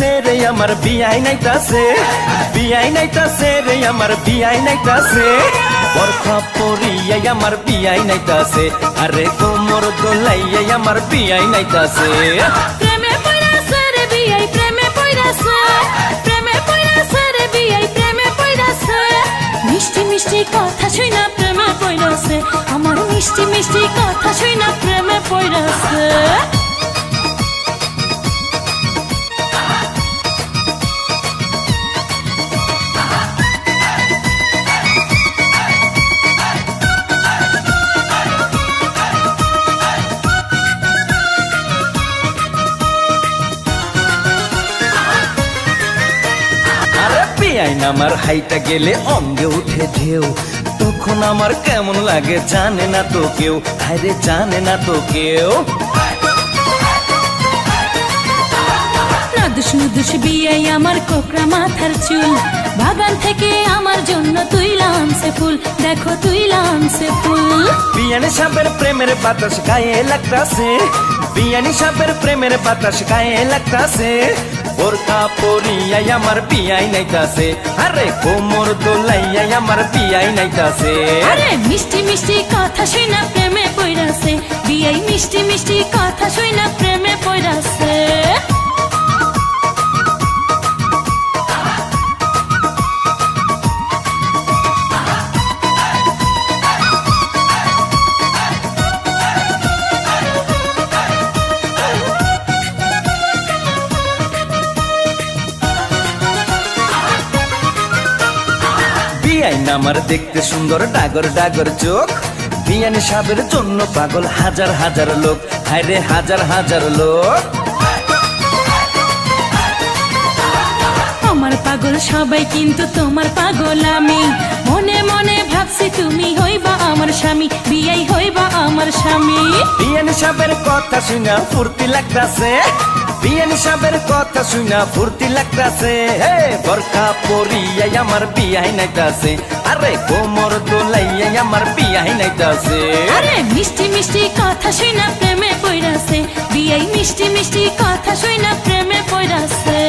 নাইতাছে রে আমার বিয়াই নাইতাছে, বিয়াই নাইতাছে রে আমার বিয়াই নাইতাছে, বরখা পরিয়াই আমার বিয়াই নাইতাছে, আরে কোমর দোলাইয়াই আমার বিয়াই নাইতাছে। প্রেমে পড়াছে রে বিয়াই প্রেমে পড়াছে, প্রেমে পড়াছে রে বিয়াই প্রেমে পড়াছে, মিষ্টি মিষ্টি কথা শুনা প্রেমে পড়াছে, আমার মিষ্টি মিষ্টি কথা শুনা প্রেমে পড়াছে। আইন আমার হাইটা গেলে অঙ্গে উঠে ঢেউ, তখন আমার কেমন লাগে জানে না তো কেউ, হায়রে জানে না তো কেউ। নাদুস নুদুস বিয়াই আমার কোকড়া মাথার চুল, বাগান থেকে আমার জন্য তুইলা আনছে ফুল, দেখো তুইলা আনছে ফুল। বিয়ানি সাপের প্রেমের বাতাস গায়ে লাগতাছে, বিয়ানি সাপের প্রেমের বাতাস গায়ে লাগতাছে, বোরকা পরিয়াই আমার বিয়াই নাইতাছে, আরে কোমর দোলাইয়াই আমার বিয়াই নাইতাছে। আরে মিষ্টি মিষ্টি কথা শুনা প্রেমে পড়াছে, বিয়াই মিষ্টি মিষ্টি কথা শুনা প্রেমে পড়াছে। বিয়াইন আমার দেখতে সুন্দর ডাগর ডাগর চোখ, বিয়ানি সাবের জন্য পাগল হাজার হাজার লোক, হায়রে হাজার হাজার লোক। আমার পাগল সবাই কিন্তু তোমার পাগল আমি, মনে মনে ভাবছি তুমি হইবা আমার স্বামী, বিয়াই হইবা আমার স্বামী। বিয়ানি সাবের কথা শুনা ফুর্তি লাগতাছে, বিয়ানি সাবের কথা শুনা ফুর্তি লাগতাছে, হে বরখা পরিয়াই আমার বিয়াই নাইতাছে, আরে কোমর দোলাইয়াই আমার বিয়াই নাইতাছে। আরে মিষ্টি মিষ্টি কথা শুনা প্রেমে পড়াছে, বিয়াই মিষ্টি মিষ্টি কথা শুনা প্রেমে পড়াছে।